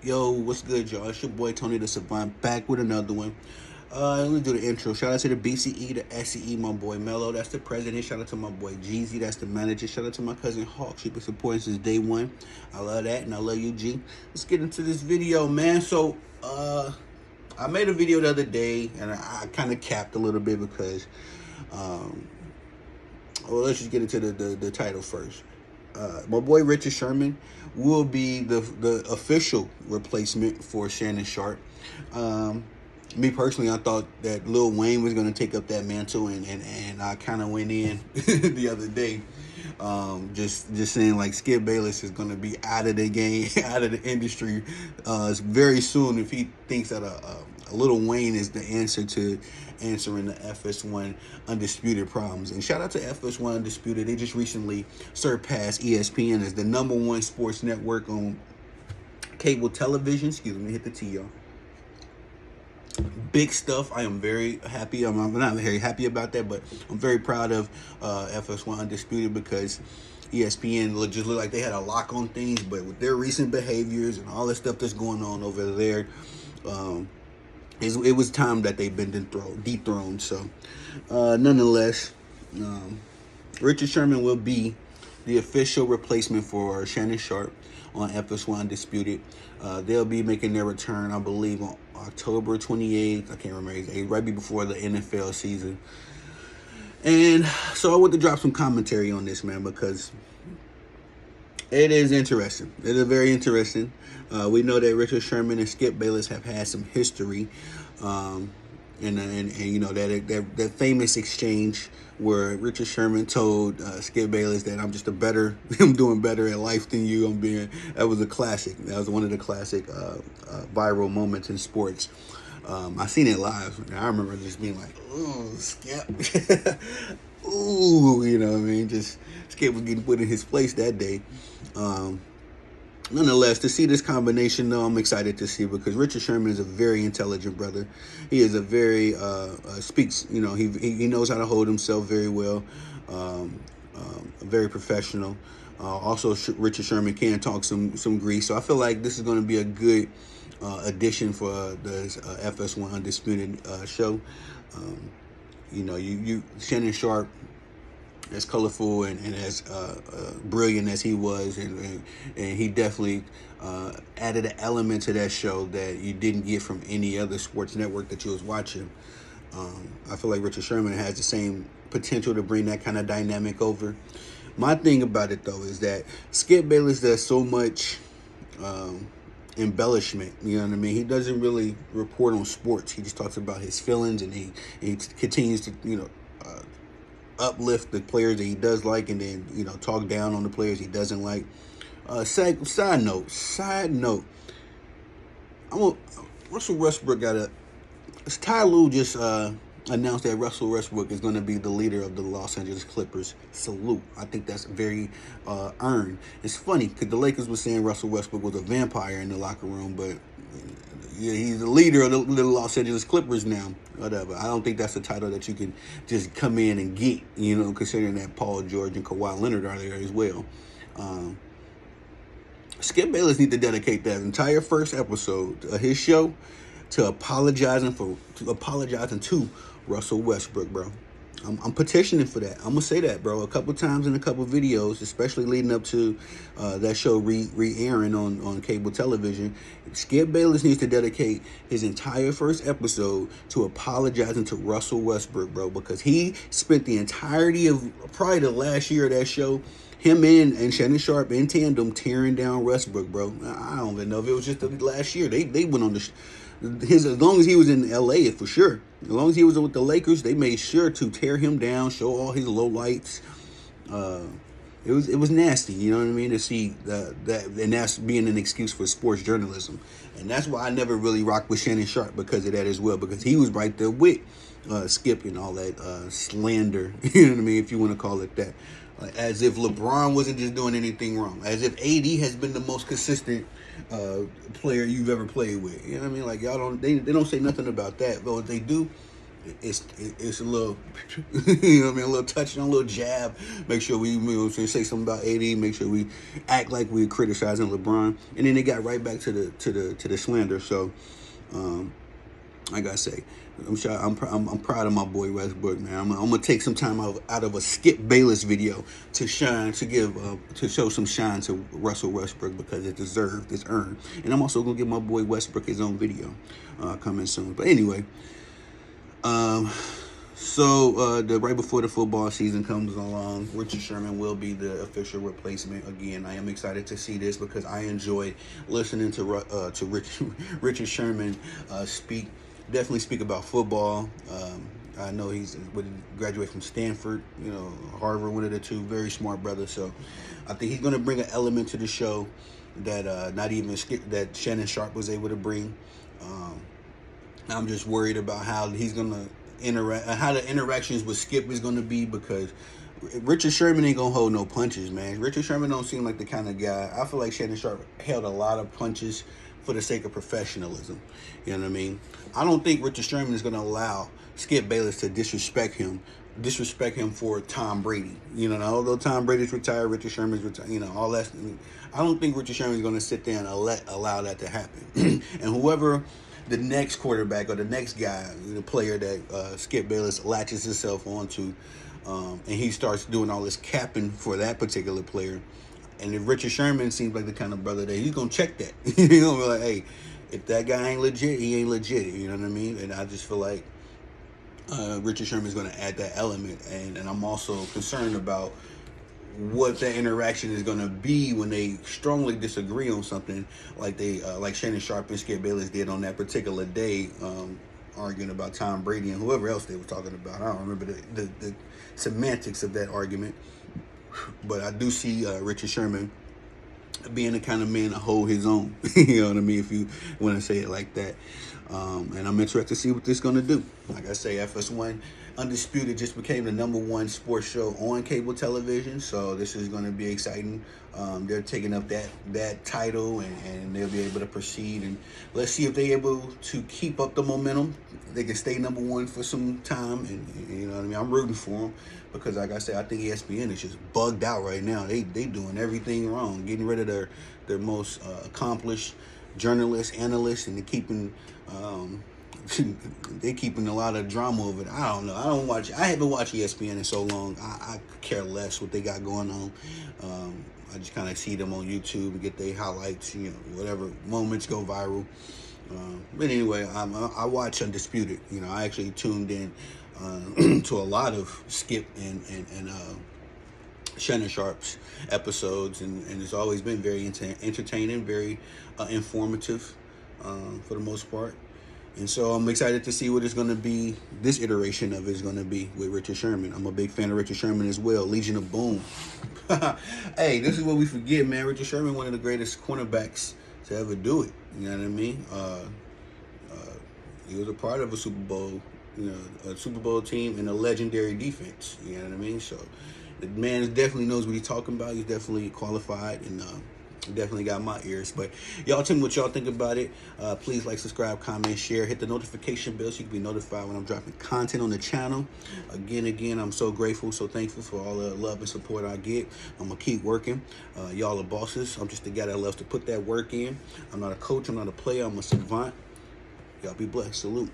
Yo, what's good, y'all? It's your boy Tony the Savant back with another one. Let me do the intro. Shout out to the BCE, the SCE, my boy Mello. That's the president. Shout out to my boy Jeezy. That's the manager. Shout out to my cousin Hawk. She been supporting since day one. I love that, and I love you, G. Let's get into this video, man. So, I made a video the other day, and I kind of capped a little bit because, well, let's just get into the title first. My boy Richard Sherman will be the official replacement for Shannon Sharp. Me personally, I thought that Lil Wayne was going to take up that mantle, and I kind of went in the other day, just saying like Skip Bayless is going to be out of the game, out of the industry, very soon if he thinks that a Lil Wayne is the answer to answering the FS1 Undisputed problems. And shout out to FS1 Undisputed. They just recently surpassed ESPN as the #1 sports network on cable television. Excuse me, hit the T, y'all. Big stuff. I am very happy. I'm not very happy about that, but I'm very proud of FS1 Undisputed because ESPN just looked like they had a lock on things, but with their recent behaviors and all the stuff that's going on over there, it was time that they've been dethroned. So, nonetheless, Richard Sherman will be the official replacement for Shannon Sharp on FS1 Undisputed. They'll be making their return, I believe, on October 28th. I can't remember his age, right before the NFL season. And so I want to drop some commentary on this, man, because it is interesting. It is very interesting. We know that Richard Sherman and Skip Bayless have had some history, and you know that famous exchange where Richard Sherman told Skip Bayless that I'm doing better at life than you. That was a classic. That was one of the classic viral moments in sports. I seen it live, and I remember just being like, "Ooh, Skip." Ooh, you know what I mean? Just Skip was getting put in his place that day. Nonetheless, to see this combination, though, I'm excited to see because Richard Sherman is a very intelligent brother. He is a very speaks. You know, he knows how to hold himself very well. Very professional. Also, Richard Sherman can talk some grease. So I feel like this is going to be a good addition for the FS1 Undisputed show. You know, you Shannon Sharp, as colorful and as brilliant as he was, and he definitely added an element to that show that you didn't get from any other sports network that you was watching. I feel like Richard Sherman has the same potential to bring that kind of dynamic over. My thing about it, though, is that Skip Bayless does so much embellishment, you know what I mean? He doesn't really report on sports. He just talks about his feelings, and he continues to, you know, uplift the players that he does like, and then, you know, talk down on the players he doesn't like. Side note. Russell Westbrook Ty Lue just announced that Russell Westbrook is going to be the leader of the Los Angeles Clippers. Salute. I think that's very earned. It's funny because the Lakers were saying Russell Westbrook was a vampire in the locker room, but yeah, he's the leader of the Los Angeles Clippers now. Whatever. I don't think that's a title that you can just come in and get, you know, considering that Paul George and Kawhi Leonard are there as well. Skip Bayless need to dedicate that entire first episode of his show to apologizing to Russell Westbrook, bro. I'm petitioning for that. I'm gonna say that, bro, a couple times in a couple videos, especially leading up to that show re-airing on cable television. Skip Bayless needs to dedicate his entire first episode to apologizing to Russell Westbrook, bro, because he spent the entirety of probably the last year of that show, him and Shannon Sharp in tandem tearing down Westbrook, bro. I don't even know if it was just the last year. They went on as long as he was in LA, for sure. As long as he was with the Lakers, they made sure to tear him down, show all his lowlights. It was nasty, you know what I mean, to see that, and that's being an excuse for sports journalism. And that's why I never really rocked with Shannon Sharp because of that as well, because he was right there with Skip and all that slander, you know what I mean, if you want to call it that. As if LeBron wasn't just doing anything wrong. As if AD has been the most consistent player you've ever played with. You know what I mean? Like, y'all don't say nothing about that. But what they do, it's a little, you know what I mean, a little touchdown, a little jab. Make sure we, you know what I'm saying, say something about AD. Make sure we act like we're criticizing LeBron, and then they got right back to the slander. So, I gotta say, I'm proud of my boy Westbrook, man. I'm gonna take some time out of a Skip Bayless video to shine, to show some shine to Russell Westbrook because it's deserved, it's earned, and I'm also gonna give my boy Westbrook his own video coming soon. But anyway, so right before the football season comes along, Richard Sherman will be the official replacement. Again, I am excited to see this because I enjoyed listening to Richard Sherman speak. Definitely speak about football. I know he's graduated from Stanford, you know, Harvard, one of the two. Very smart brother. So I think he's going to bring an element to the show that not even that Shannon Sharp was able to bring. I'm just worried about how he's going to interact, how the interactions with Skip is going to be, because Richard Sherman ain't going to hold no punches, man. Richard Sherman don't seem like the kind of guy. I feel like Shannon Sharp held a lot of punches for the sake of professionalism. You know what I mean? I don't think Richard Sherman is going to allow Skip Bayless to disrespect him for Tom Brady. You know, although Tom Brady's retired, Richard Sherman's retired, you know, all that. I don't think Richard Sherman is going to sit there and allow that to happen. And whoever the next quarterback or the next guy, the player that Skip Bayless latches himself onto, and he starts doing all this capping for that particular player. And if Richard Sherman seems like the kind of brother that he's going to check that. He's going to be like, hey, if that guy ain't legit, he ain't legit. You know what I mean? And I just feel like Richard Sherman is going to add that element. And I'm also concerned about what that interaction is going to be when they strongly disagree on something, like like Shannon Sharp and Skip Bayless did on that particular day, arguing about Tom Brady and whoever else they were talking about. I don't remember the semantics of that argument. But I do see Richard Sherman being the kind of man to hold his own. You know what I mean, if you want to say it like that. And I'm interested to see what this is going to do. Like I say, FS1 Undisputed just became the #1 sports show on cable television. So this is going to be exciting. They're taking up that title, and they'll be able to proceed. And let's see if they're able to keep up the momentum. They can stay #1 for some time. And you know what I mean? I'm rooting for them because, like I said, I think ESPN is just bugged out right now. They doing everything wrong, getting rid of their most accomplished journalists, analysts, and they're keeping a lot of drama over it. I don't know. I haven't watched ESPN in so long. I care less what they got going on. I just kind of see them on YouTube and get their highlights, you know, whatever moments go viral. But anyway, I watch Undisputed. You know, I actually tuned in to a lot of Skip and Shannon Sharp's episodes, and it's always been very entertaining, very informative for the most part. And so I'm excited to see what it's going to be, this iteration of it is going to be with Richard Sherman. I'm a big fan of Richard Sherman as well. Legion of Boom. Hey, this is what we forget, man. Richard Sherman, one of the greatest cornerbacks to ever do it. You know what I mean? He was a part of a Super Bowl, a Super Bowl team and a legendary defense. You know what I mean? So the man definitely knows what he's talking about. He's definitely qualified, and definitely got my ears. But y'all tell me what y'all think about it. Please like, subscribe, comment, share, hit the notification bell so you can be notified when I'm dropping content on the channel. Again, I'm so grateful, so thankful for all the love and support I get. I'm gonna keep working. Y'all are bosses. I'm just the guy that loves to put that work in. I'm not a coach, I'm not a player, I'm a savant. Y'all be blessed. Salute.